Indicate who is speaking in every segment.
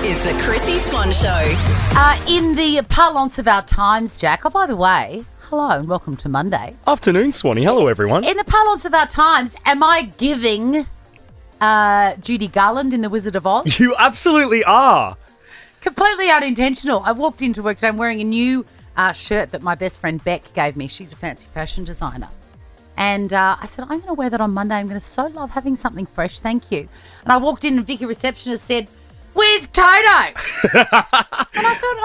Speaker 1: is the Chrissy Swan Show.
Speaker 2: In the parlance of our times, Jack, oh, by the way, hello and welcome to Monday.
Speaker 3: Afternoon, Swanee. Hello, everyone.
Speaker 2: In the parlance of our times, am I giving Judy Garland in The Wizard of Oz?
Speaker 3: You absolutely are.
Speaker 2: Completely unintentional. I walked into work today. I'm wearing a new shirt that my best friend Beck gave me. She's a fancy fashion designer. And I said, I'm going to wear that on Monday. I'm going to so love having something fresh. Thank you. And I walked in and Vicky receptionist said, "Where's Toto?" And I thought,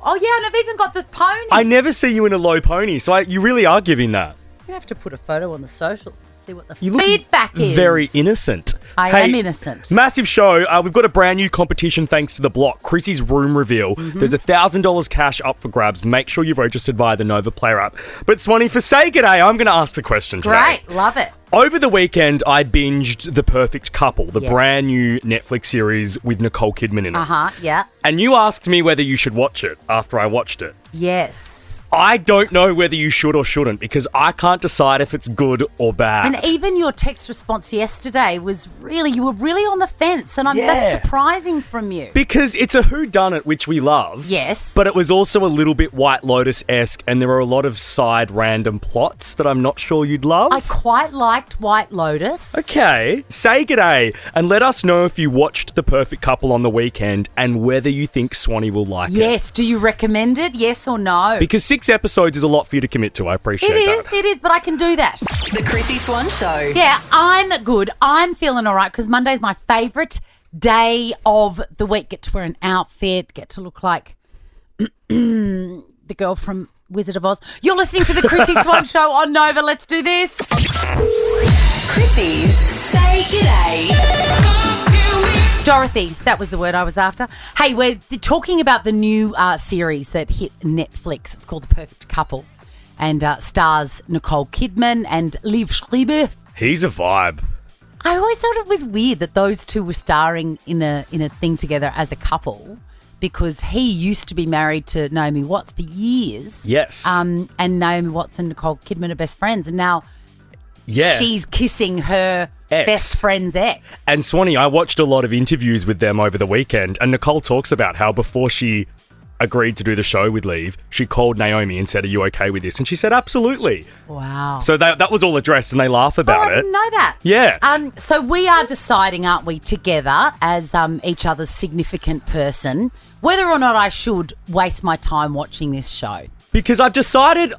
Speaker 2: oh yeah, and I've even got the pony.
Speaker 3: I never see you in a low pony, so you really are giving that.
Speaker 2: You have to put a photo on the socials to see what the
Speaker 3: You look
Speaker 2: feedback is.
Speaker 3: Very innocent.
Speaker 2: I am innocent.
Speaker 3: Massive show. We've got a brand new competition thanks to The Block. Chrissy's room reveal. There's $1,000 cash up for grabs. Make sure you've registered via the Nova Player app. But Swanee, for Say G'day, I'm going to ask the question today.
Speaker 2: Great, love it.
Speaker 3: Over the weekend, I binged The Perfect Couple, the
Speaker 2: Yes.
Speaker 3: brand new Netflix series with Nicole Kidman in it.
Speaker 2: Yeah.
Speaker 3: And you asked me whether you should watch it after I watched it.
Speaker 2: Yes.
Speaker 3: I don't know whether you should or shouldn't because I can't decide if it's good or bad.
Speaker 2: And even your text response yesterday was you were really on the fence, and that's surprising from you.
Speaker 3: Because it's a whodunit, which we love.
Speaker 2: Yes.
Speaker 3: But it was also a little bit White Lotus-esque, and there are a lot of side random plots that I'm not sure you'd love.
Speaker 2: I quite liked White Lotus.
Speaker 3: Okay, say g'day and let us know if you watched The Perfect Couple on the weekend and whether you think Swanee will like it.
Speaker 2: Yes. Do you recommend it? Yes or no?
Speaker 3: Because 6 episodes is a lot for you to commit to. I appreciate that.
Speaker 2: It is, but I can do that.
Speaker 1: The Chrissy Swan Show.
Speaker 2: Yeah, I'm good. I'm feeling all right because Monday's my favourite day of the week. Get to wear an outfit, get to look like the girl from Wizard of Oz. You're listening to the Chrissy Swan Show on Nova. Let's do this.
Speaker 1: Chrissy's Say G'day.
Speaker 2: Dorothy, that was the word I was after. Hey, we're talking about the new series that hit Netflix. It's called The Perfect Couple and stars Nicole Kidman and Liev Schreiber.
Speaker 3: He's a vibe.
Speaker 2: I always thought it was weird that those two were starring in a thing together as a couple because he used to be married to Naomi Watts for years.
Speaker 3: Yes.
Speaker 2: And Naomi Watts and Nicole Kidman are best friends, and now she's kissing her best friend's ex.
Speaker 3: And Swanee, I watched a lot of interviews with them over the weekend, and Nicole talks about how before she agreed to do the show with Liev, she called Naomi and said, "Are you okay with this?" And she said, "Absolutely."
Speaker 2: Wow.
Speaker 3: So that was all addressed, and they laugh about
Speaker 2: I
Speaker 3: it.
Speaker 2: didn't know that.
Speaker 3: Yeah.
Speaker 2: So we are deciding, aren't we, together as each other's significant person, whether or not I should waste my time watching this show.
Speaker 3: Because I've decided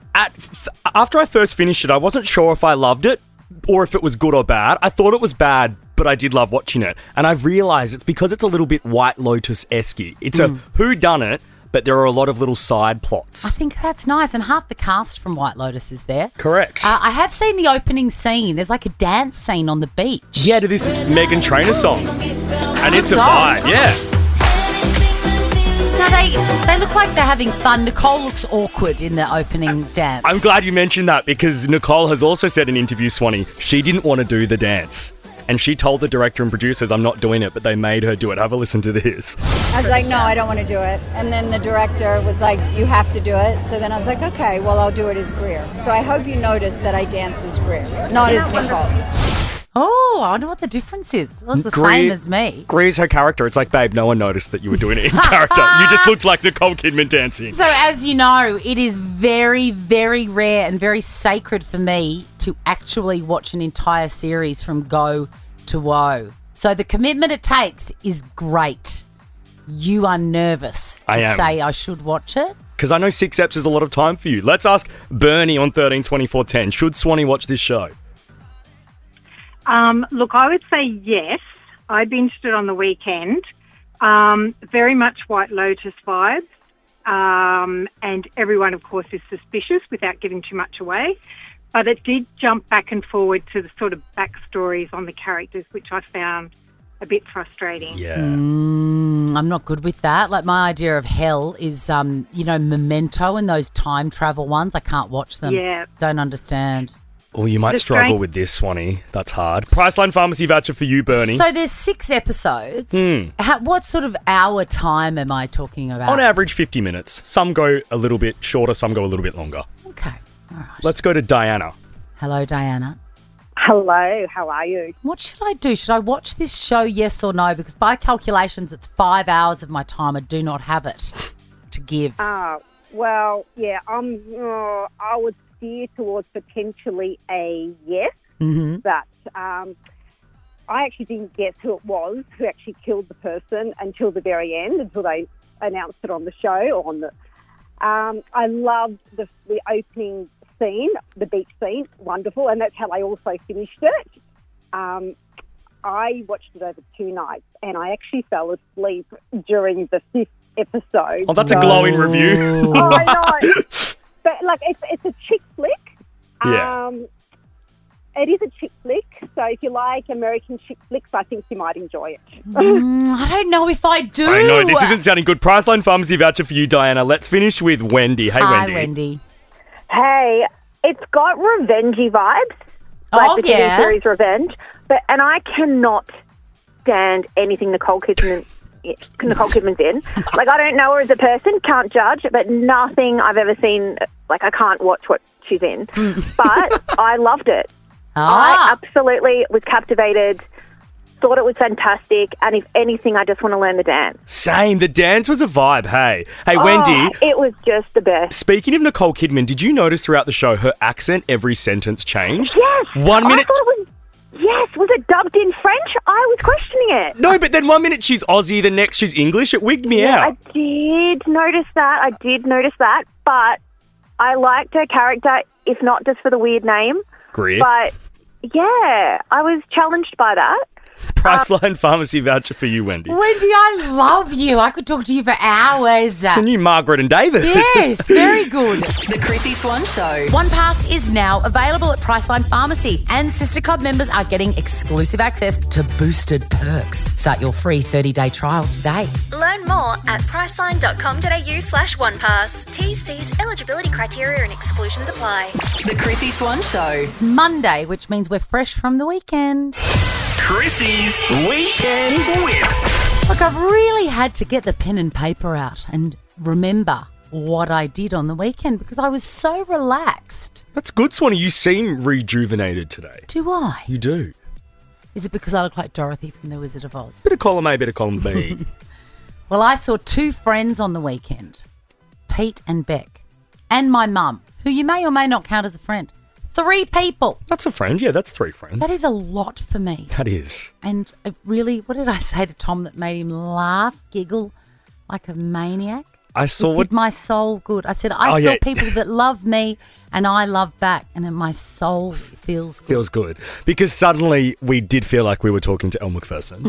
Speaker 3: after I first finished it, I wasn't sure if I loved it or if it was good or bad. I thought it was bad, but I did love watching it. And I've realised it's because it's a little bit White Lotus-esque. It's a whodunit, but there are a lot of little side plots.
Speaker 2: I think that's nice. And half the cast from White Lotus is there.
Speaker 3: Correct.
Speaker 2: I have seen the opening scene. There's like a dance scene on the beach.
Speaker 3: Yeah, to this Meghan Trainor song. And it's a
Speaker 2: song.
Speaker 3: vibe, yeah.
Speaker 2: No, they look like they're having fun. Nicole looks awkward in the opening dance.
Speaker 3: I'm glad you mentioned that because Nicole has also said in interview, Swanee, she didn't want to do the dance. And she told the director and producers, "I'm not doing it," but they made her do it. Have a listen to this.
Speaker 4: I was like, no, I don't want to do it. And then the director was like, you have to do it. So then I was like, okay, well, I'll do it as Greer. So I hope you noticed that I danced as Greer, not as Nicole.
Speaker 2: Oh, I wonder what the difference is. It looks the same as me.
Speaker 3: Greer's her character. It's like, babe, no one noticed that you were doing it in character. You just looked like Nicole Kidman dancing.
Speaker 2: So as you know, it is very, very rare and very sacred for me to actually watch an entire series from go to woe. So the commitment it takes is great. You are nervous to say I should watch it?
Speaker 3: Because I know 6 eps is a lot of time for you. Let's ask Bernie on 13 24 10. Should Swanee watch this show?
Speaker 5: Look, I would say yes. I binged it on the weekend. Very much White Lotus vibes. And everyone, of course, is suspicious without giving too much away. But it did jump back and forward to the sort of backstories on the characters, which I found a bit frustrating.
Speaker 3: Yeah.
Speaker 2: I'm not good with that. Like, my idea of hell is, Memento and those time travel ones. I can't watch them.
Speaker 5: Yeah.
Speaker 2: Don't understand.
Speaker 3: Oh, you might struggle with this, Swanee. That's hard. Priceline Pharmacy voucher for you, Bernie.
Speaker 2: So there's 6 episodes. What sort of hour time am I talking about?
Speaker 3: On average, 50 minutes. Some go a little bit shorter, some go a little bit longer.
Speaker 2: Okay. All right.
Speaker 3: Let's go to Diana.
Speaker 2: Hello, Diana.
Speaker 6: Hello, how are you?
Speaker 2: What should I do? Should I watch this show, yes or no? Because by calculations, it's 5 hours of my time. I do not have it to give.
Speaker 6: Well, yeah, I would steer towards potentially a yes, but I actually didn't guess who it was who actually killed the person until the very end, until they announced it on the show. I loved the opening scene, the beach scene, wonderful, and that's how I also finished it. I watched it over 2 nights, and I actually fell asleep during the 5th episode.
Speaker 3: Oh, that's a glowing review.
Speaker 6: Oh, I know. But, like, it's a chick flick.
Speaker 3: Yeah.
Speaker 6: It is a chick flick, so if you like American chick flicks, I think you might enjoy it.
Speaker 2: I don't know if I do.
Speaker 3: I know, this isn't sounding good. Priceline Pharmacy voucher for you, Diana. Let's finish with Wendy. Hey,
Speaker 2: Hi,
Speaker 3: Wendy.
Speaker 2: Wendy.
Speaker 7: Hey, it's got revengey vibes, like the TV series Revenge, and I cannot stand anything Nicole Kidman's in. Like, I don't know her as a person, can't judge, but nothing I've ever seen, like, I can't watch what she's in. But I loved it. I absolutely was captivated, thought it was fantastic, and if anything, I just want to learn the dance.
Speaker 3: Same. The dance was a vibe. Hey, Wendy.
Speaker 7: It was just the best.
Speaker 3: Speaking of Nicole Kidman, did you notice throughout the show her accent, every sentence changed?
Speaker 7: Yes.
Speaker 3: 1 minute.
Speaker 7: I thought it was. Yes, was it dubbed in French? I was questioning it.
Speaker 3: No, but then 1 minute she's Aussie, the next she's English. It wigged me out.
Speaker 7: I did notice that. But I liked her character, if not just for the weird name.
Speaker 3: Great.
Speaker 7: But, yeah, I was challenged by that.
Speaker 3: Priceline Pharmacy voucher for you, Wendy.
Speaker 2: Wendy, I love you. I could talk to you for hours.
Speaker 3: And you, Margaret and David.
Speaker 2: Yes, very good.
Speaker 1: The Chrissy Swan Show.
Speaker 2: One Pass is now available at Priceline Pharmacy, and Sister Club members are getting exclusive access to boosted perks. Start your free 30-day trial today.
Speaker 8: Learn more at priceline.com.au/onepass. TC's eligibility criteria and exclusions apply.
Speaker 1: The Chrissy Swan Show.
Speaker 2: Monday, which means we're fresh from the weekend.
Speaker 9: Chrissy's Weekend Whip.
Speaker 2: Look, I've really had to get the pen and paper out and remember what I did on the weekend because I was so relaxed.
Speaker 3: That's good, Swanee. You seem rejuvenated today.
Speaker 2: Do I?
Speaker 3: You do.
Speaker 2: Is it because I look like Dorothy from The Wizard of Oz?
Speaker 3: Bit of column A, bit of column B.
Speaker 2: Well, I saw 2 friends on the weekend, Pete and Beck, and my mum, who you may or may not count as a friend. 3 people.
Speaker 3: That's a friend. Yeah, that's 3 friends.
Speaker 2: That is a lot for me.
Speaker 3: That is.
Speaker 2: And it really, what did I say to Tom that made him laugh, giggle like a maniac?
Speaker 3: I saw
Speaker 2: It did my soul good. I said, I saw people that love me and I love back, and my soul feels good.
Speaker 3: Feels good. Because suddenly we did feel like we were talking to Elle Macpherson.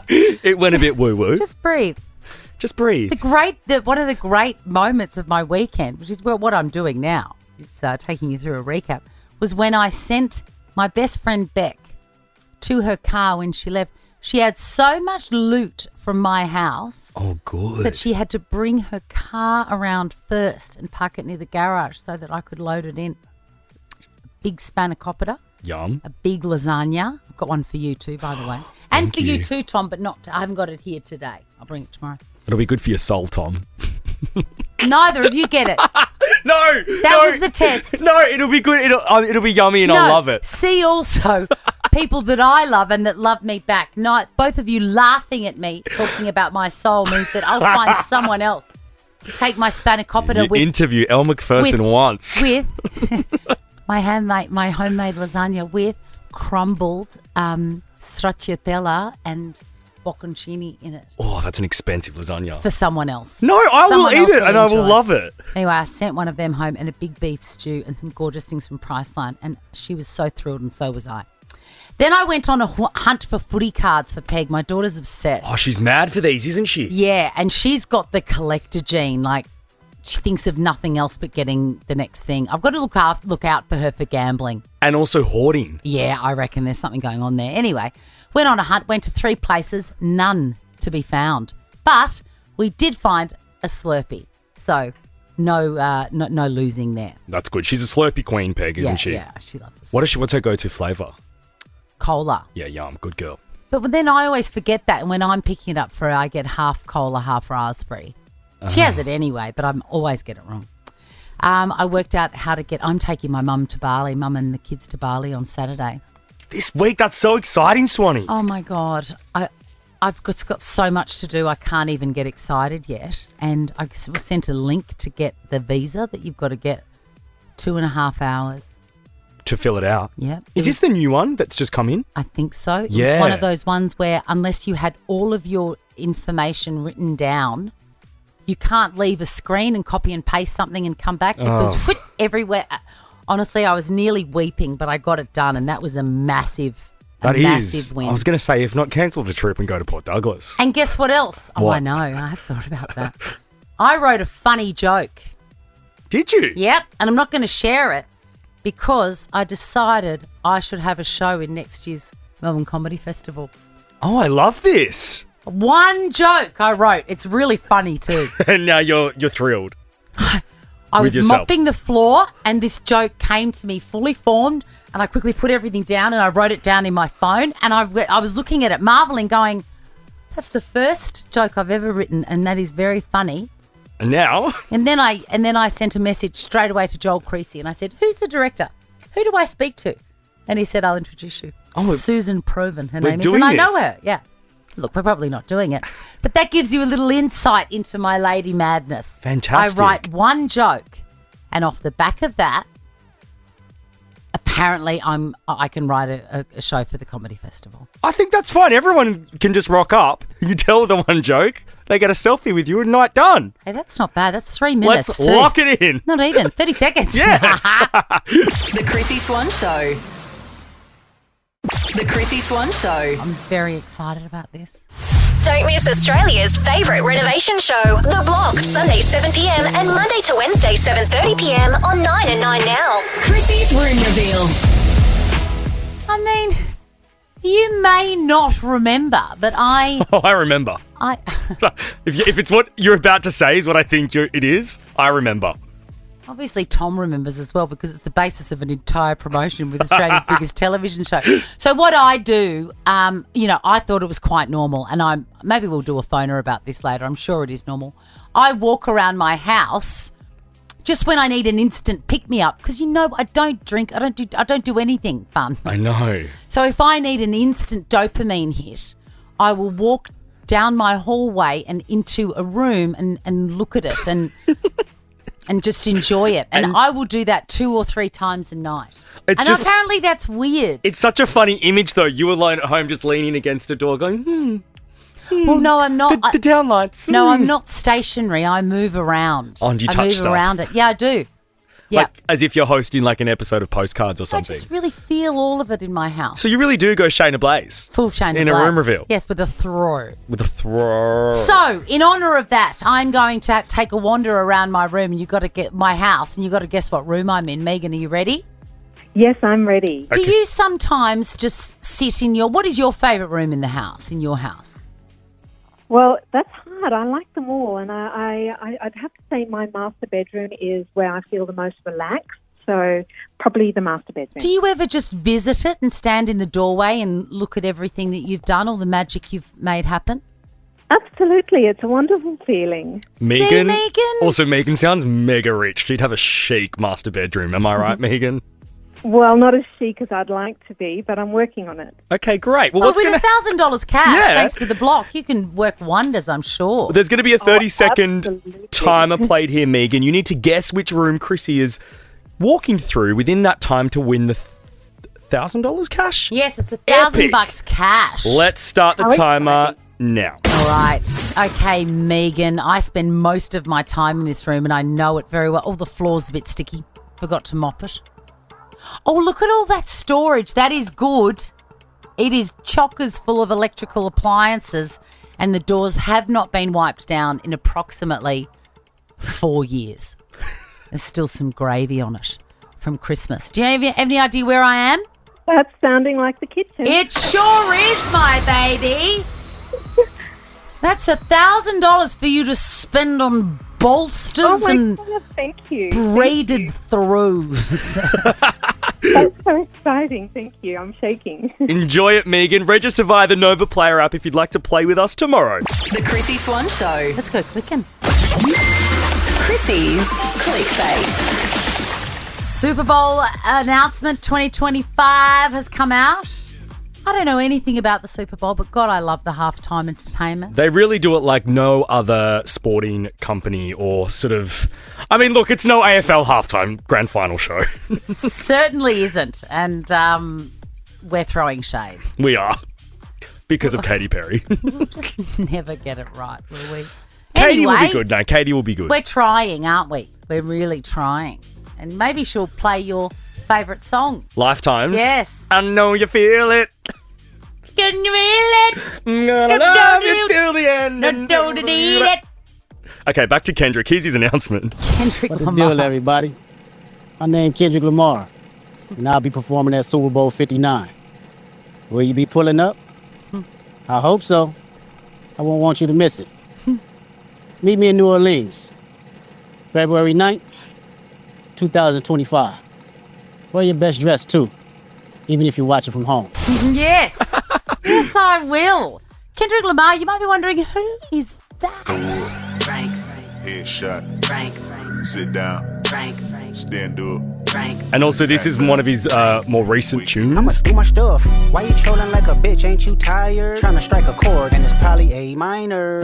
Speaker 3: It went a bit woo-woo.
Speaker 2: Just breathe.
Speaker 3: Just breathe.
Speaker 2: One of the great moments of my weekend, which is what I'm doing now, is taking you through a recap, was when I sent my best friend Beck to her car when she left. She had so much loot from my house that she had to bring her car around first and park it near the garage so that I could load it in. A big spanakopita.
Speaker 3: Yum.
Speaker 2: A big lasagna. I've got one for you too, by the way. And for you too, Tom, but I haven't got it here today. I'll bring it tomorrow.
Speaker 3: It'll be good for your soul, Tom.
Speaker 2: Neither of you get it.
Speaker 3: No,
Speaker 2: that was the test.
Speaker 3: No, it'll be good. It'll be yummy, and I'll love it.
Speaker 2: See also people that I love and that love me back. Not both of you laughing at me talking about my soul means that I'll find someone else to take my spanakopita with.
Speaker 3: Interview Elle Macpherson once
Speaker 2: with my homemade lasagna with crumbled stracciatella and bocconcini in it.
Speaker 3: Oh, that's an expensive lasagna.
Speaker 2: For someone else.
Speaker 3: No, I will eat it and I will love it.
Speaker 2: Anyway, I sent one of them home and a big beef stew and some gorgeous things from Priceline, and she was so thrilled and so was I. Then I went on a hunt for footy cards for Peg. My daughter's obsessed.
Speaker 3: Oh, she's mad for these, isn't she?
Speaker 2: Yeah, and she's got the collector gene. Like, she thinks of nothing else but getting the next thing. I've got to look out for her for gambling.
Speaker 3: And also hoarding.
Speaker 2: Yeah, I reckon there's something going on there. Anyway, went on a hunt, went to 3 places, none to be found. But we did find a Slurpee. So no losing there.
Speaker 3: That's good. She's a Slurpee queen, Peg, isn't she?
Speaker 2: Yeah, she loves the Slurpee.
Speaker 3: What's her go-to flavour?
Speaker 2: Cola.
Speaker 3: Yeah, yum. Good girl.
Speaker 2: But then I always forget that, and when I'm picking it up for her, I get half cola, half raspberry. She has it anyway, but I always get it wrong. I worked out how to get. I'm taking my mum and the kids to Bali on Saturday.
Speaker 3: This week, that's so exciting, Swanee.
Speaker 2: Oh my God, I've got so much to do. I can't even get excited yet. And I was sent a link to get the visa that you've got to get 2.5 hours.
Speaker 3: To fill it out.
Speaker 2: Yeah.
Speaker 3: Is this the new one that's just come in?
Speaker 2: I think so. It
Speaker 3: Yeah.
Speaker 2: was one of those ones where unless you had all of your information written down, you can't leave a screen and copy and paste something and come back because everywhere. Honestly, I was nearly weeping, but I got it done, and that was a massive win.
Speaker 3: I was going to say, if not, cancel the trip and go to Port Douglas.
Speaker 2: And guess what else? Oh,
Speaker 3: What?
Speaker 2: I know. I have thought about that. I wrote a funny joke.
Speaker 3: Did you?
Speaker 2: Yep, and I'm not going to share it because I decided I should have a show in next year's Melbourne Comedy Festival.
Speaker 3: Oh, I love this.
Speaker 2: One joke I wrote. It's really funny too.
Speaker 3: And now you're thrilled.
Speaker 2: I
Speaker 3: With
Speaker 2: was
Speaker 3: yourself.
Speaker 2: mopping the floor and this joke came to me fully formed and I quickly put everything down and I wrote it down in my phone and I was looking at it marveling going, that's the first joke I've ever written and that is very funny.
Speaker 3: And now?
Speaker 2: And then I sent a message straight away to Joel Creasy and I said, who's the director? Who do I speak to? And he said, I'll introduce you.
Speaker 3: Oh,
Speaker 2: Susan Proven, her
Speaker 3: we're
Speaker 2: name is.
Speaker 3: doing
Speaker 2: And I know
Speaker 3: this.
Speaker 2: her, yeah. Look, we're probably not doing it. But that gives you a little insight into my lady madness.
Speaker 3: Fantastic.
Speaker 2: I write one joke and off the back of that, apparently I can write a show for the Comedy Festival.
Speaker 3: I think that's fine. Everyone can just rock up. You tell the one joke, they get a selfie with you and night done.
Speaker 2: Hey, that's not bad. That's 3 minutes
Speaker 3: Let's
Speaker 2: too.
Speaker 3: lock it in.
Speaker 2: Not even. 30 seconds.
Speaker 3: Yes.
Speaker 1: The Chrissy Swan Show. The Chrissy Swan Show.
Speaker 2: I'm very excited about this.
Speaker 8: Don't miss Australia's favourite renovation show, The Block, Sunday 7pm and Monday to Wednesday 7:30pm on 9 and 9 Now.
Speaker 1: Chrissy's Room Reveal.
Speaker 2: I mean, you may not remember, but
Speaker 3: Oh, I remember. If it's what you're about to say is what I think it is, I remember.
Speaker 2: obviously Tom remembers as well because it's the basis of an entire promotion with Australia's biggest television show. So what I do, I thought it was quite normal, and maybe we'll do a phoner about this later. I'm sure it is normal. I walk around my house just when I need an instant pick-me-up because, I don't drink. I don't do anything fun.
Speaker 3: I know.
Speaker 2: So if I need an instant dopamine hit, I will walk down my hallway and into a room and look at it and and just enjoy it. And I will do that 2 or 3 times a night. Apparently that's weird.
Speaker 3: It's such a funny image, though. You alone at home just leaning against a door going,
Speaker 2: Well, no, I'm not.
Speaker 3: The downlights.
Speaker 2: No, I'm not stationary. I move around.
Speaker 3: Oh, and you touch
Speaker 2: I move
Speaker 3: stuff?
Speaker 2: around it. Yeah, I do. Yeah.
Speaker 3: Like as if you're hosting like an episode of Postcards or
Speaker 2: I
Speaker 3: something.
Speaker 2: just really feel all of it in my house.
Speaker 3: So you really do go Shayna Blaze.
Speaker 2: Full Shayna
Speaker 3: In
Speaker 2: Blaze.
Speaker 3: a room reveal.
Speaker 2: Yes, with a throw.
Speaker 3: With a throw.
Speaker 2: So, in honour of that, I'm going to take a wander around my room, and you've got to get my house, and you've got to guess what room I'm in. Megan, are you ready?
Speaker 6: Yes, I'm ready.
Speaker 2: Do you sometimes just sit in what is your favourite room in the house, in your house?
Speaker 6: Well, that's hard. I like them all, and I'd have to say my master bedroom is where I feel the most relaxed, so probably the master bedroom.
Speaker 2: Do you ever just visit it and stand in the doorway and look at everything that you've done, all the magic you've made happen?
Speaker 6: Absolutely. It's a wonderful feeling.
Speaker 3: Megan.
Speaker 2: See, Megan?
Speaker 3: Also, Megan sounds mega rich. She'd have a chic master bedroom. Am I right, Megan?
Speaker 6: Well, not as chic as I'd like to be, but I'm working on it.
Speaker 3: Okay, great. Well,
Speaker 2: With $1,000 cash,
Speaker 3: Yeah.
Speaker 2: thanks to the block, you can work wonders, I'm sure.
Speaker 3: There's going to be a 30-second
Speaker 6: absolutely.
Speaker 3: timer played here, Megan. You need to guess which room Chrissy is walking through within that time to win the $1,000 cash.
Speaker 2: Yes, it's $1,000
Speaker 3: Epic.
Speaker 2: cash.
Speaker 3: Let's start the
Speaker 6: How
Speaker 3: timer now.
Speaker 2: All right. Okay, Megan, I spend most of my time in this room and I know it very well. Oh, the floor's a bit sticky. Forgot to mop it. Oh, look at all that storage. That is good. It is chockers full of electrical appliances and the doors have not been wiped down in approximately 4 years. There's still some gravy on it from Christmas. Do you have any idea where I am?
Speaker 6: That's sounding like the kitchen.
Speaker 2: It sure is, my baby. That's $1,000 for you to spend on bolsters and
Speaker 6: God, thank you.
Speaker 2: braided throws.
Speaker 6: That's so exciting. Thank you. I'm shaking.
Speaker 3: Enjoy it, Megan. Register via the Nova Player app if you'd like to play with us tomorrow.
Speaker 1: The Chrissy Swan Show.
Speaker 2: Let's go clicking.
Speaker 1: Chrissy's Clickbait.
Speaker 2: Super Bowl announcement 2025 has come out. I don't know anything about the Super Bowl, but God, I love the halftime entertainment.
Speaker 3: They really do it like no other sporting company or sort of... I mean, look, it's no AFL halftime grand final show.
Speaker 2: Certainly isn't. And we're throwing shade.
Speaker 3: We are. Because of Katy Perry.
Speaker 2: We'll just never get it right, will we?
Speaker 3: Katy will
Speaker 2: Anyway,
Speaker 3: be good. No, Katy will be good.
Speaker 2: We're trying, aren't we? We're really trying. And maybe she'll play your favourite song.
Speaker 3: Lifetimes.
Speaker 2: Yes.
Speaker 3: I know you feel it.
Speaker 2: Can you feel it?
Speaker 3: I'm gonna love you till the end.
Speaker 2: Don't need it.
Speaker 3: Okay, back to Kendrick. Here's his announcement.
Speaker 2: Kendrick
Speaker 10: What's
Speaker 2: Lamar.
Speaker 10: the deal, everybody? My name's Kendrick Lamar, and I'll be performing at Super Bowl 59. Will you be pulling up? I hope so. I won't want you to miss it. Meet me in New Orleans, February 9th, 2025. Wear your best dress, too, even if you're watching from home.
Speaker 2: Yes. Yes, I will. Kendrick Lamar, you might be wondering, who is that?
Speaker 11: Headshot. Sit down. Stand up.
Speaker 3: And also, this is one of his more recent
Speaker 12: I'ma
Speaker 3: tunes.
Speaker 12: do my stuff. Why you trolling like a bitch? Ain't you tired? Trying to strike a chord, and it's probably A minor.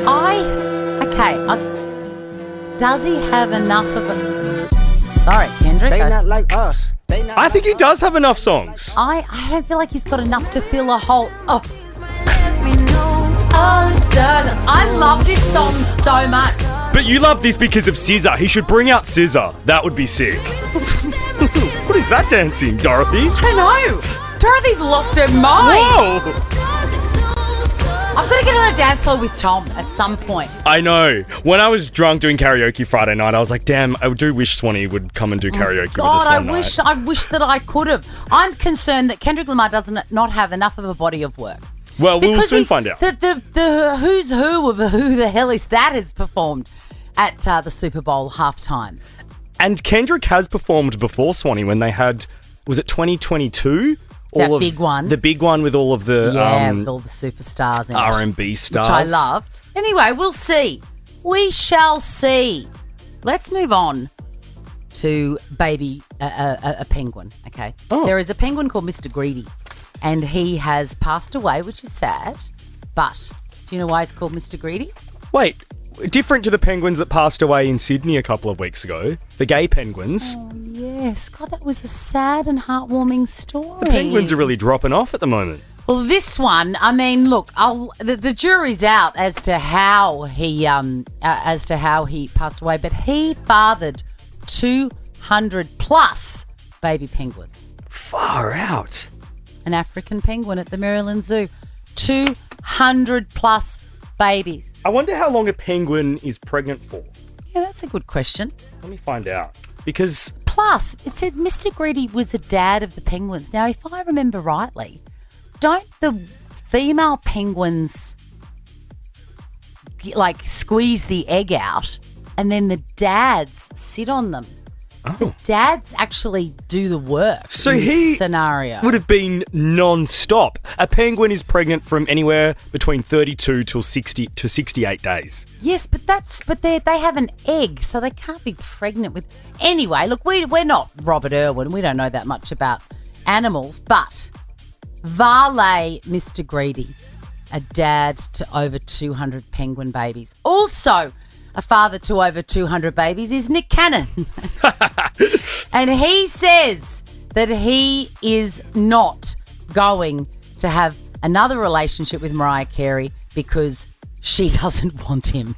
Speaker 2: Does he have enough of a... Sorry, Kendrick.
Speaker 12: They not like us.
Speaker 3: I think he does have enough songs.
Speaker 2: I don't feel like he's got enough to fill a whole... Oh. I love this song so much.
Speaker 3: But you love this because of SZA. He should bring out SZA. That would be sick. What is that dancing, Dorothy?
Speaker 2: I don't know. Dorothy's lost her mind.
Speaker 3: Whoa!
Speaker 2: I've got to get on a dance floor with Tom at some point.
Speaker 3: I know. When I was drunk doing karaoke Friday night, I was like, damn, I do wish Swanee would come and do karaoke with us one night.
Speaker 2: I wish that I could have. I'm concerned that Kendrick Lamar does not have enough of a body of work.
Speaker 3: Well, we'll
Speaker 2: Because
Speaker 3: soon
Speaker 2: he's-
Speaker 3: find out.
Speaker 2: The who's who of who the hell is that has performed at the Super Bowl halftime.
Speaker 3: And Kendrick has performed before Swanee when they had, was it 2022?
Speaker 2: That big one.
Speaker 3: The big one with all of the
Speaker 2: with all the superstars in it.
Speaker 3: R&B stars.
Speaker 2: Which I loved. Anyway, we'll see. We shall see. Let's move on to baby, a penguin, okay?
Speaker 3: Oh.
Speaker 2: There is a penguin called Mr. Greedy, and he has passed away, which is sad. But do you know why he's called Mr. Greedy?
Speaker 3: Wait, different to the penguins that passed away in Sydney a couple of weeks ago. The gay penguins.
Speaker 2: Oh, yes. God, that was a sad and heartwarming story.
Speaker 3: The penguins are really dropping off at the moment.
Speaker 2: Well, this one, I mean, look, the jury's out as to how he passed away, but he fathered 200 plus baby penguins.
Speaker 3: Far out.
Speaker 2: An African penguin at the Maryland Zoo. 200 plus babies.
Speaker 3: I wonder how long a penguin is pregnant for.
Speaker 2: Yeah, that's a good question.
Speaker 3: Let me find out. Because
Speaker 2: Plus, it says Mr. Greedy was the dad of the penguins. Now, if I remember rightly, don't the female penguins like squeeze the egg out and then the dads sit on them? The dads actually do the work.
Speaker 3: So
Speaker 2: in this
Speaker 3: he
Speaker 2: scenario
Speaker 3: would have been non-stop. A penguin is pregnant from anywhere between 32 till 60 to 68 days.
Speaker 2: Yes, but they have an egg, so they can't be pregnant with. Anyway, look, we're not Robert Irwin. We don't know that much about animals, but Varley, Mr. Greedy, a dad to over 200 penguin babies. Also, a father to over 200 babies is Nick Cannon. And he says that he is not going to have another relationship with Mariah Carey because she doesn't want him.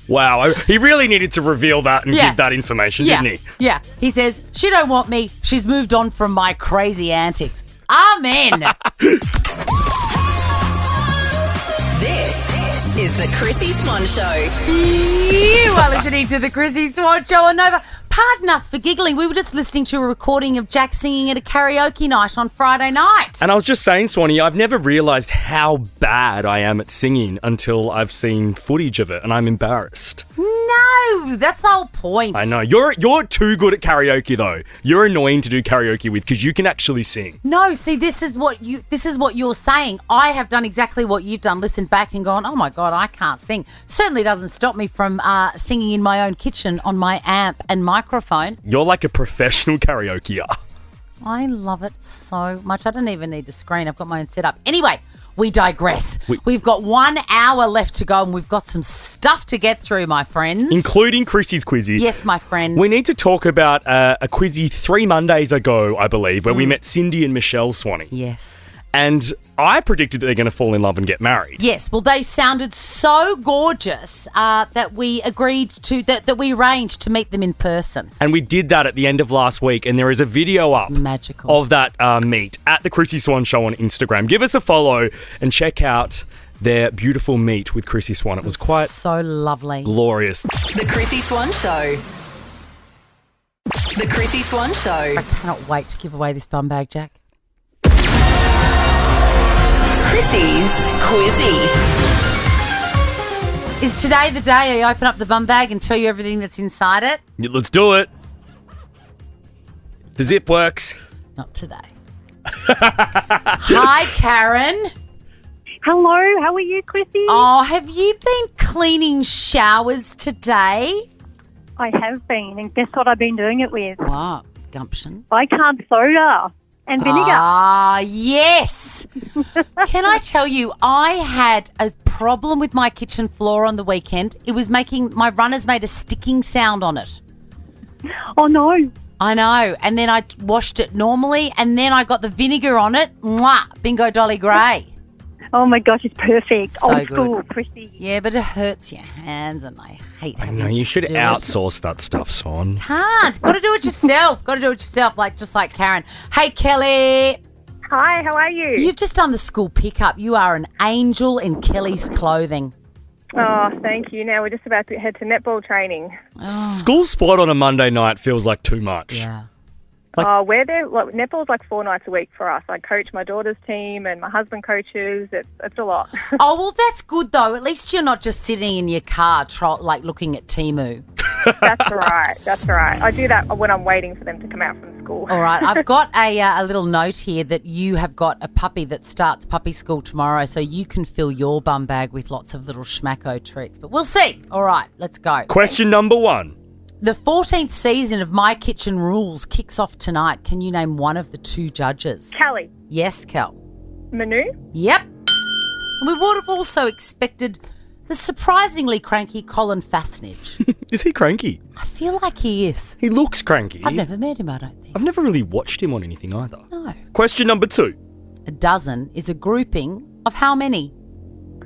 Speaker 3: Wow, he really needed to reveal that and give that information, didn't he?
Speaker 2: Yeah. He says, she don't want me. She's moved on from my crazy antics. Amen.
Speaker 1: This is the Chrissy Swan Show.
Speaker 2: You are listening to the Chrissy Swan Show on Nova. Pardon us for giggling. We were just listening to a recording of Jack singing at a karaoke night on Friday night.
Speaker 3: And I was just saying, Swanee, I've never realised how bad I am at singing until I've seen footage of it, and I'm embarrassed.
Speaker 2: No, No, that's the whole point.
Speaker 3: I know. You're too good at karaoke, though. You're annoying to do karaoke with because you can actually sing.
Speaker 2: No, see, this is what you're saying. I have done exactly what you've done. Listened back and gone, oh my God, I can't sing. Certainly doesn't stop me from singing in my own kitchen on my amp and microphone.
Speaker 3: You're like a professional karaokeer.
Speaker 2: I love it so much. I don't even need the screen. I've got my own setup. Anyway, we digress. We've got 1 hour left to go and we've got some stuff to get through, my friends.
Speaker 3: Including Chrissy's quizzy.
Speaker 2: Yes, my friend.
Speaker 3: We need to talk about a quizzy 3 Mondays ago, I believe, where we met Cindy and Michelle Swanee.
Speaker 2: Yes.
Speaker 3: And I predicted that they're going to fall in love and get married.
Speaker 2: Yes, well, they sounded so gorgeous that we agreed to, that we arranged to meet them in person.
Speaker 3: And we did that at the end of last week, and there is a video up of that meet at the Chrissy Swan Show on Instagram. Give us a follow and check out their beautiful meet with Chrissy Swan. It was quite
Speaker 2: so lovely.
Speaker 3: Glorious.
Speaker 1: The Chrissy Swan Show. The Chrissy Swan Show.
Speaker 2: I cannot wait to give away this bum bag, Jack.
Speaker 1: Chrissy's Quizzy.
Speaker 2: Is today the day I open up the bum bag and tell you everything that's inside it?
Speaker 3: Let's do it. The zip works.
Speaker 2: Not today. Hi, Karen.
Speaker 13: Hello, how are you, Chrissy?
Speaker 2: Oh, have you been cleaning showers today?
Speaker 13: I have been, and guess what I've been doing it with?
Speaker 2: What? Gumption?
Speaker 13: Bicarbonate soda and vinegar.
Speaker 2: Ah, yes. Can I tell you, I had a problem with my kitchen floor on the weekend. It was my runners made a sticking sound on it.
Speaker 13: Oh, no.
Speaker 2: I know. And then I washed it normally, and then I got the vinegar on it. Mwah, bingo Dolly Gray.
Speaker 13: Oh, my gosh, it's perfect.
Speaker 2: So
Speaker 13: Old school,
Speaker 2: good.
Speaker 13: Chrissy.
Speaker 2: Yeah, but it hurts your hands, and I hate having
Speaker 3: No, you
Speaker 2: to
Speaker 3: should
Speaker 2: do it.
Speaker 3: outsource that stuff, Swan.
Speaker 2: Can't. Got to do it yourself. Got to do it yourself, just like Karen. Hey, Kelly.
Speaker 13: Hi, how are you?
Speaker 2: You've just done the school pickup. You are an angel in Kelly's clothing.
Speaker 14: Oh, thank you. Now we're just about to head to netball training.
Speaker 3: School sport on a Monday night feels like too much.
Speaker 2: Yeah.
Speaker 14: We're there. Netball's like 4 nights a week for us. I coach my daughter's team and my husband coaches. It's a lot.
Speaker 2: Oh, well, that's good, though. At least you're not just sitting in your car looking at Temu.
Speaker 14: That's right. That's right. I do that when I'm waiting for them to come out from school.
Speaker 2: All right. I've got a little note here that you have got a puppy that starts puppy school tomorrow, so you can fill your bum bag with lots of little schmacko treats. But we'll see. All right. Let's go.
Speaker 3: Question number 1.
Speaker 2: The 14th season of My Kitchen Rules kicks off tonight. Can you name one of the 2 judges?
Speaker 14: Kelly.
Speaker 2: Yes, Kel.
Speaker 14: Manu.
Speaker 2: Yep. We would have also expected the surprisingly cranky Colin Fastnage.
Speaker 3: Is he cranky?
Speaker 2: I feel like he is.
Speaker 3: He looks cranky.
Speaker 2: I've never met him, I don't think.
Speaker 3: I've never really watched him on anything either.
Speaker 2: No.
Speaker 3: Question number 2.
Speaker 2: A dozen is a grouping of how many?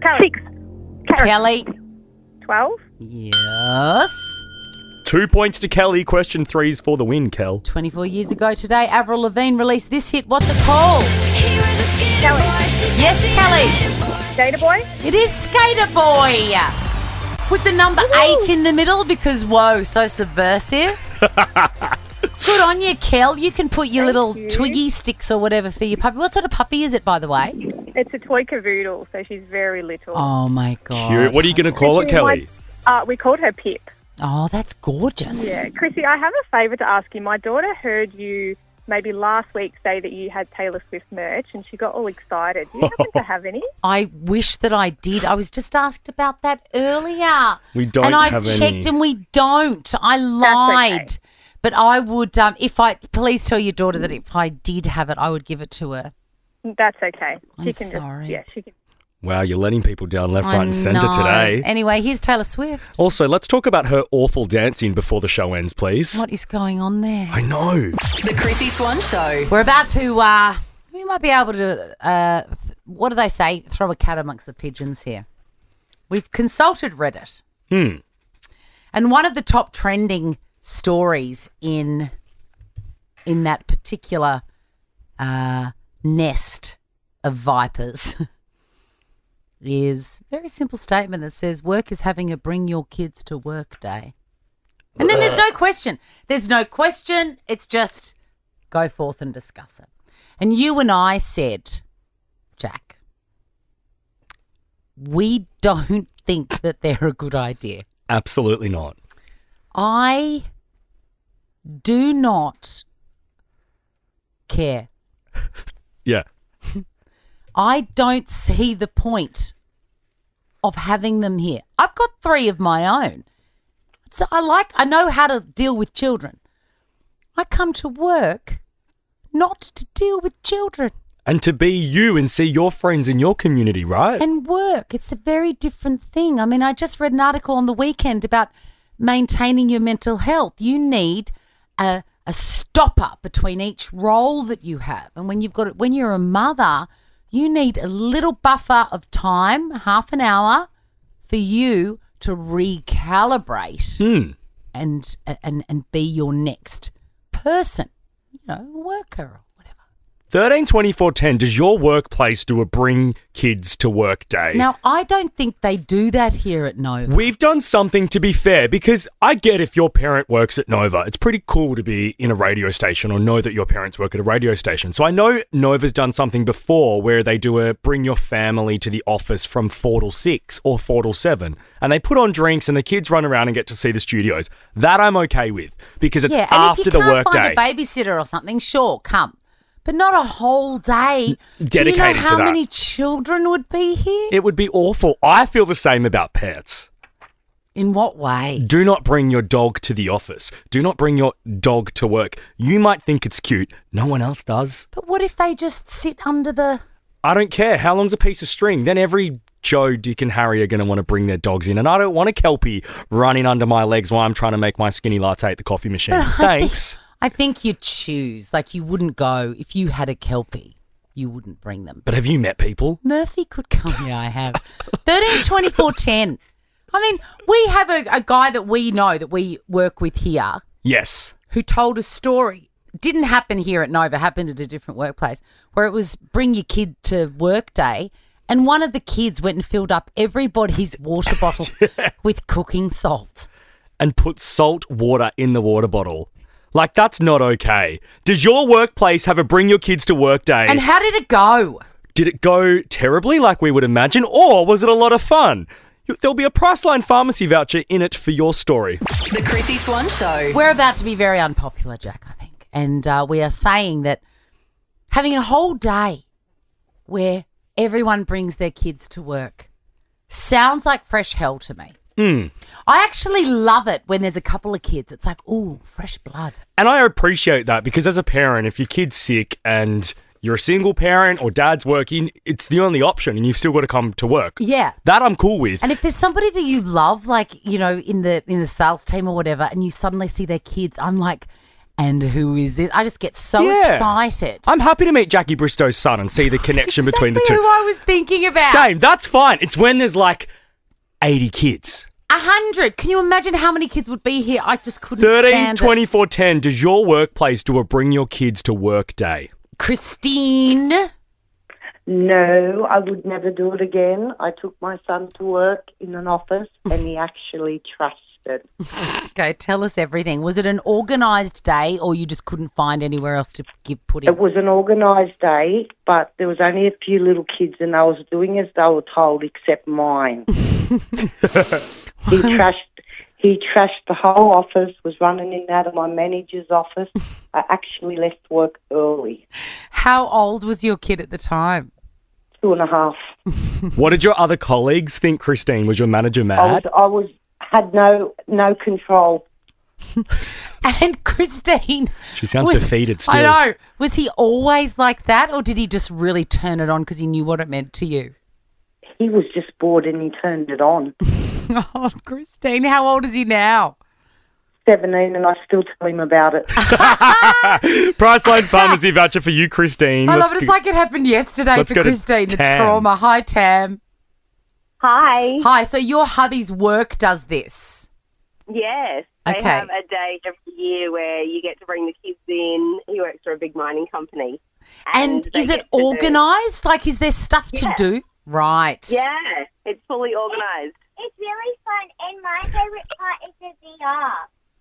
Speaker 14: Kelly. 6.
Speaker 2: Kelly.
Speaker 14: 12.
Speaker 2: Yes.
Speaker 3: 2 points to Kelly. Question 3 is for the win, Kel.
Speaker 2: 24 years ago today, Avril Lavigne released this hit. What's it called?
Speaker 14: Kelly.
Speaker 2: Yes, Kelly.
Speaker 14: Skater Boy.
Speaker 2: It is Skater Boy. With the number 8 in the middle because, whoa, so subversive. Good on you, Kel. You can put your little Twiggy sticks or whatever for your puppy. What sort of puppy is it, by the way?
Speaker 14: It's a toy cavoodle, so she's very little.
Speaker 2: Oh, my God.
Speaker 3: Cute. What are you going to call it, Kelly?
Speaker 14: We called her Pip.
Speaker 2: Oh, that's gorgeous.
Speaker 14: Yeah. Chrissy, I have a favour to ask you. My daughter heard you maybe last week say that you had Taylor Swift merch and she got all excited. Do you happen to have any?
Speaker 2: I wish that I did. I was just asked about that earlier.
Speaker 3: We don't
Speaker 2: and I
Speaker 3: have
Speaker 2: checked
Speaker 3: any.
Speaker 2: and we don't. I lied.
Speaker 14: Okay.
Speaker 2: But I would, please tell your daughter that if I did have it, I would give it to her.
Speaker 14: That's okay.
Speaker 2: I'm sorry.
Speaker 14: She can.
Speaker 3: Wow, you're letting people down left, right, and centre
Speaker 2: know.
Speaker 3: today.
Speaker 2: Anyway, here's Taylor Swift.
Speaker 3: Also, let's talk about her awful dancing before the show ends, please.
Speaker 2: What is going on there?
Speaker 3: I know.
Speaker 1: The Chrissy Swan Show.
Speaker 2: We're about to, we might be able to, what do they say? Throw a cat amongst the pigeons here. We've consulted Reddit. And one of the top trending stories in that particular nest of vipers is a very simple statement that says work is having a bring your kids to work day. And then there's no question. There's no question. It's just go forth and discuss it. And you and I said, Jack, we don't think that they're a good idea.
Speaker 3: Absolutely not.
Speaker 2: I do not care.
Speaker 3: Yeah.
Speaker 2: I don't see the point of having them here. I've got 3 of my own. So I know how to deal with children. I come to work not to deal with children.
Speaker 3: And to be you and see your friends in your community, right?
Speaker 2: And work. It's a very different thing. I mean, I just read an article on the weekend about maintaining your mental health. You need a stopper between each role that you have. And when you're a mother, you need a little buffer of time, half an hour, for you to recalibrate and be your next person, worker.
Speaker 3: 13 24 10, does your workplace do a bring kids to work day?
Speaker 2: Now, I don't think they do that here at Nova.
Speaker 3: We've done something, to be fair, because I get if your parent works at Nova, it's pretty cool to be in a radio station or know that your parents work at a radio station. So I know Nova's done something before where they do a bring your family to the office from 4 till 6 or 4 till 7, and they put on drinks and the kids run around and get to see the studios. That I'm okay with because it's after the work day.
Speaker 2: If you can't find a babysitter or something, sure, come. But not a whole day.
Speaker 3: Dedicated
Speaker 2: Do you know
Speaker 3: to
Speaker 2: how
Speaker 3: that.
Speaker 2: many children would be here?
Speaker 3: It would be awful. I feel the same about pets.
Speaker 2: In what way?
Speaker 3: Do not bring your dog to the office. Do not bring your dog to work. You might think it's cute. No one else does.
Speaker 2: But what if they just sit under the...
Speaker 3: I don't care. How long's a piece of string? Then every Joe, Dick and Harry are going to want to bring their dogs in. And I don't want a Kelpie running under my legs while I'm trying to make my skinny latte at the coffee machine. Thanks.
Speaker 2: I think you'd choose. Like, you wouldn't go, if you had a Kelpie, you wouldn't bring them.
Speaker 3: But have you met people?
Speaker 2: Murphy could come. Yeah, I have. 13 24 10. I mean, we have a guy that we know that we work with here.
Speaker 3: Yes.
Speaker 2: Who told a story. It didn't happen here at Nova, happened at a different workplace, where it was bring your kid to work day. And one of the kids went and filled up everybody's water bottle with cooking salt.
Speaker 3: And put salt water in the water bottle. Like, that's not okay. Does your workplace have a bring your kids to work day?
Speaker 2: And how did it go?
Speaker 3: Did it go terribly like we would imagine, or was it a lot of fun? There'll be a Priceline pharmacy voucher in it for your story.
Speaker 1: The Chrissy Swan Show.
Speaker 2: We're about to be very unpopular, Jack, I think. And we are saying that having a whole day where everyone brings their kids to work sounds like fresh hell to me. I actually love it when there's a couple of kids. It's like, ooh, fresh blood.
Speaker 3: And I appreciate that because as a parent, if your kid's sick and you're a single parent or dad's working, it's the only option and you've still got to come to work.
Speaker 2: Yeah.
Speaker 3: That I'm cool with.
Speaker 2: And if there's somebody that you love, like, in the sales team or whatever, and you suddenly see their kids, I'm like, and who is this? I just get so excited.
Speaker 3: I'm happy to meet Jackie Bristow's son and see the connection between the two.
Speaker 2: That's who I was thinking about.
Speaker 3: Same. That's fine. It's when there's like 80 kids.
Speaker 2: 100. Can you imagine how many kids would be here? I just couldn't
Speaker 3: 13
Speaker 2: stand
Speaker 3: 24 10. Does your workplace do a bring your kids to work day?
Speaker 2: Christine?
Speaker 15: No, I would never do it again. I took my son to work in an office and he actually trusted.
Speaker 2: Okay, tell us everything. Was it an organised day or you just couldn't find anywhere else to put in?
Speaker 15: It was an organised day, but there was only a few little kids and they was doing as they were told except mine. He trashed the whole office, was running in and out of my manager's office. I actually left work early.
Speaker 2: How old was your kid at the time?
Speaker 15: 2.5.
Speaker 3: What did your other colleagues think, Christine? Was your manager mad?
Speaker 15: I had no control.
Speaker 2: And Christine...
Speaker 3: She sounds defeated still.
Speaker 2: I know. Was he always like that or did he just really turn it on because he knew what it meant to you?
Speaker 15: He was just bored and he turned it on.
Speaker 2: Oh, Christine, how old is he now?
Speaker 15: 17 and I still tell him about it.
Speaker 3: Priceline pharmacy voucher for you, Christine.
Speaker 2: I love it. It's like it happened yesterday for Christine. The trauma. Hi, Tam.
Speaker 16: Hi.
Speaker 2: Hi. So your hubby's work does this?
Speaker 16: Yes. They
Speaker 2: Okay.
Speaker 16: have a day every year where you get to bring the kids in. He works for a big mining company.
Speaker 2: And
Speaker 16: they
Speaker 2: is
Speaker 16: get
Speaker 2: it
Speaker 16: to do-
Speaker 2: organised? Like, is there stuff to do? Right.
Speaker 16: Yeah, it's fully organised.
Speaker 17: It's really fun, and my favourite part is the VR.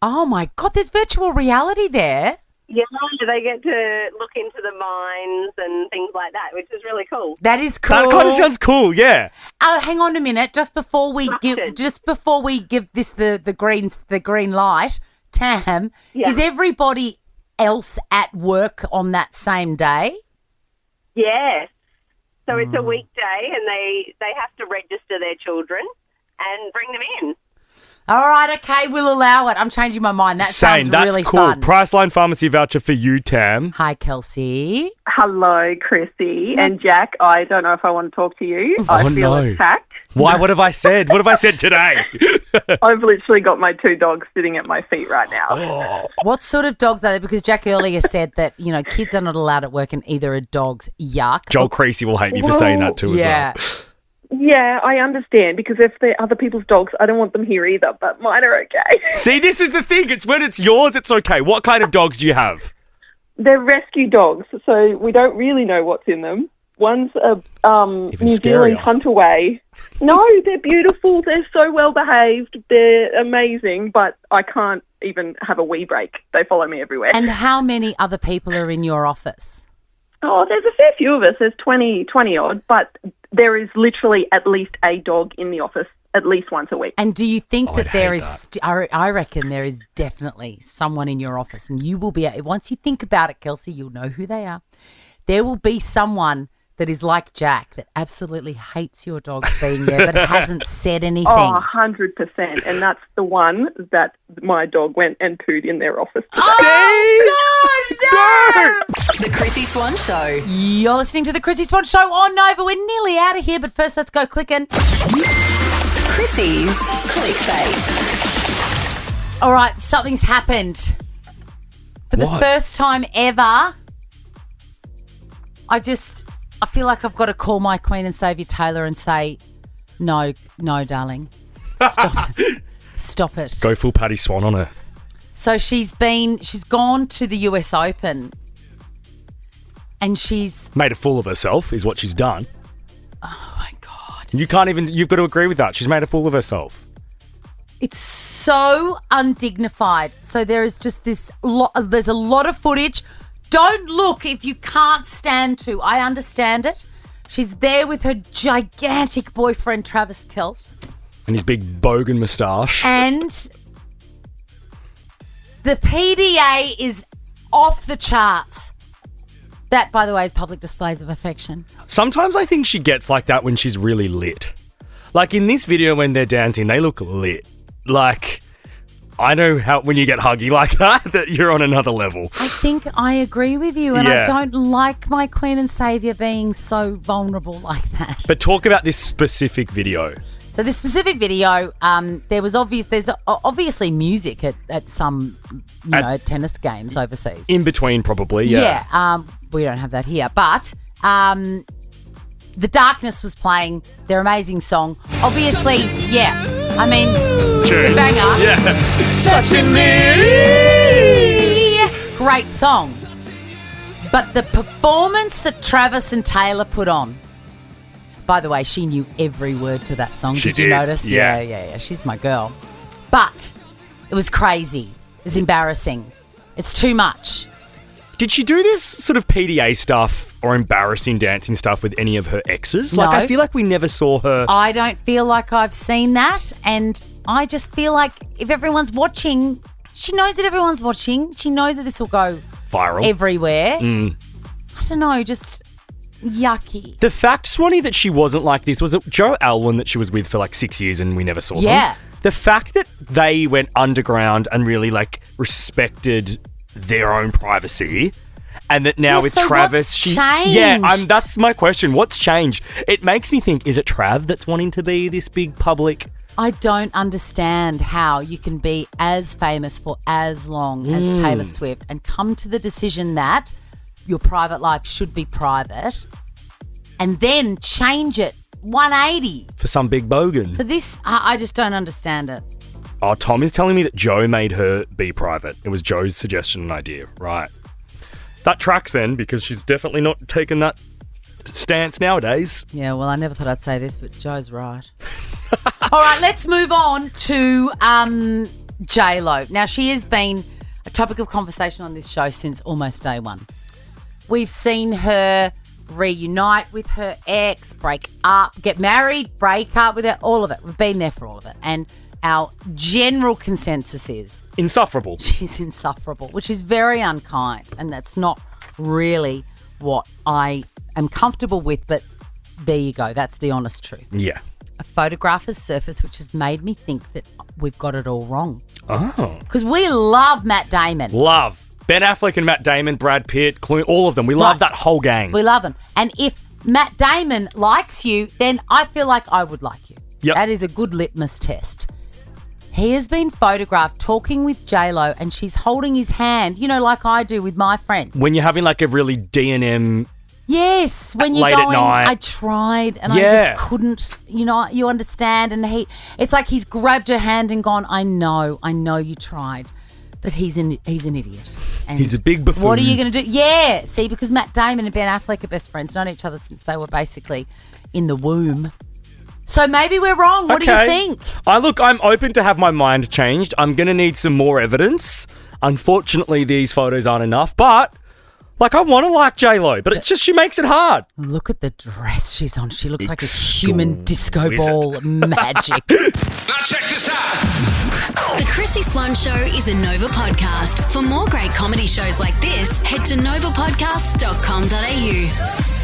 Speaker 2: Oh, my God. There's virtual reality there.
Speaker 16: Yeah, they get to look into the mines and things like that, which is really cool.
Speaker 2: That is cool.
Speaker 3: That kind of sounds cool, yeah.
Speaker 2: Oh, hang on a minute. Just before we give this the green light, Tam, is everybody else at work on that same day?
Speaker 16: Yes. So it's a weekday, and they have to register their children and bring them in.
Speaker 2: All right, okay, we'll allow it. I'm changing my mind. That sounds really
Speaker 3: cool.
Speaker 2: fun.
Speaker 3: Priceline Pharmacy voucher for you, Tam.
Speaker 2: Hi, Kelsey.
Speaker 13: Hello, Chrissy and Jack. I don't know if I want to talk to you. I feel attacked.
Speaker 3: Why? What have I said? What have I said today?
Speaker 13: I've literally got my 2 dogs sitting at my feet right now.
Speaker 2: What sort of dogs are they? Because Jack earlier said that, kids are not allowed at work and either a dog's yuck.
Speaker 3: Joel Creasy will hate me for saying that too as well.
Speaker 13: Yeah, I understand, because if they're other people's dogs, I don't want them here either, but mine are okay.
Speaker 3: See, this is the thing. It's when it's yours, it's okay. What kind of dogs do you have?
Speaker 13: They're rescue dogs, so we don't really know what's in them. One's a New Zealand Hunterway. No, they're beautiful. They're so well behaved. They're amazing, but I can't even have a wee break. They follow me everywhere.
Speaker 2: And how many other people are in your office?
Speaker 13: Oh, there's a fair few of us. There's 20 odd, but there is literally at least a dog in the office at least once a week.
Speaker 2: And do you think that there is, I reckon there is definitely someone in your office, and you will be, once you think about it, Kelsey, you'll know who they are. There will be someone that is like Jack, that absolutely hates your dog being there but hasn't said anything.
Speaker 13: Oh, 100%. And that's the one that my dog went and pooed in their office today.
Speaker 2: Oh, God, no!
Speaker 1: The Chrissy Swan Show.
Speaker 2: You're listening to The Chrissy Swan Show on Nova. We're nearly out of here, but first let's go clicking.
Speaker 1: Chrissy's Clickbait.
Speaker 2: All right, something's happened. For the first time ever, I feel like I've got to call my Queen and Saviour Taylor and say, no, darling. Stop it.
Speaker 3: Go full Paddy Swan on her.
Speaker 2: So she's gone to the US Open and she's
Speaker 3: made a fool of herself is what she's done.
Speaker 2: Oh my God.
Speaker 3: You've got to agree with that. She's made a fool of herself.
Speaker 2: It's so undignified. So there is just there's a lot of footage. Don't look if you can't stand to. I understand it. She's there with her gigantic boyfriend, Travis Kelce.
Speaker 3: And his big bogan moustache.
Speaker 2: And the PDA is off the charts. That, by the way, is public displays of affection.
Speaker 3: Sometimes I think she gets like that when she's really lit. Like in this video when they're dancing, they look lit. Like, I know how when you get huggy like that you're on another level.
Speaker 2: I think I agree with you, and I don't like my Queen and Saviour being so vulnerable like that.
Speaker 3: But talk about this specific video.
Speaker 2: So this specific video, there's obviously music at some tennis games overseas.
Speaker 3: In between, probably, yeah.
Speaker 2: Yeah, we don't have that here, but The Darkness was playing their amazing song. Obviously, I mean, it's a banger.
Speaker 3: Yeah.
Speaker 2: Touching me. Great song. But the performance that Travis and Taylor put on, by the way, she knew every word to that song. Did you notice? Yeah. She's my girl. But it was crazy. It was embarrassing. It's too much.
Speaker 3: Did she do this sort of PDA stuff or embarrassing dancing stuff with any of her exes?
Speaker 2: No.
Speaker 3: Like, I feel like we never saw her.
Speaker 2: I don't feel like I've seen that. And I just feel like if everyone's watching, she knows that everyone's watching. She knows that this will go
Speaker 3: viral
Speaker 2: everywhere. I don't know, just yucky.
Speaker 3: The fact, Swanee, that she wasn't like this, was it Joe Alwyn that she was with for like 6 years and we never saw them?
Speaker 2: Yeah.
Speaker 3: The fact that they went underground and really like respected their own privacy, and that now with Travis,
Speaker 2: changed?
Speaker 3: That's my question. What's changed? It makes me think: is it Trav that's wanting to be this big public?
Speaker 2: I don't understand how you can be as famous for as long as Taylor Swift and come to the decision that your private life should be private, and then change it 180
Speaker 3: for some big bogan.
Speaker 2: For this, I just don't understand it.
Speaker 3: Oh, Tom is telling me that Joe made her be private. It was Joe's suggestion and idea. Right. That tracks then, because she's definitely not taking that stance nowadays.
Speaker 2: Yeah, well, I never thought I'd say this, but Joe's right. All right, let's move on to J-Lo. Now, she has been a topic of conversation on this show since almost day one. We've seen her reunite with her ex, break up, get married, break up with her, all of it. We've been there for all of it. And our general consensus is...
Speaker 3: insufferable.
Speaker 2: She's insufferable, which is very unkind. And that's not really what I am comfortable with. But there you go. That's the honest truth.
Speaker 3: Yeah.
Speaker 2: A photograph has surfaced which has made me think that we've got it all wrong.
Speaker 3: Oh.
Speaker 2: Because we love Matt Damon.
Speaker 3: Love. Ben Affleck and Matt Damon, Brad Pitt, Clooney, all of them. We love that whole gang.
Speaker 2: We love them. And if Matt Damon likes you, then I feel like I would like you.
Speaker 3: Yep.
Speaker 2: That is a good litmus test. He has been photographed talking with J-Lo and she's holding his hand, you know, like I do with my friends.
Speaker 3: When you're having like a really D&M...
Speaker 2: Yes, when you're
Speaker 3: late
Speaker 2: going,
Speaker 3: at night.
Speaker 2: I tried and I just couldn't, you know, you understand. And it's like he's grabbed her hand and gone, I know you tried. But he's an idiot. And
Speaker 3: he's a big buffoon.
Speaker 2: What are you going to do? Yeah, see, because Matt Damon and Ben Affleck are best friends, known each other since they were basically in the womb. So maybe we're wrong. What do you think?
Speaker 3: I'm open to have my mind changed. I'm going to need some more evidence. Unfortunately, these photos aren't enough, but... like, I want to like J-Lo, but it's just she makes it hard.
Speaker 2: Look at the dress she's on. She looks like a human disco ball. Magic.
Speaker 9: Now check this out.
Speaker 8: The Chrissy Swan Show is a Nova podcast. For more great comedy shows like this, head to novapodcasts.com.au.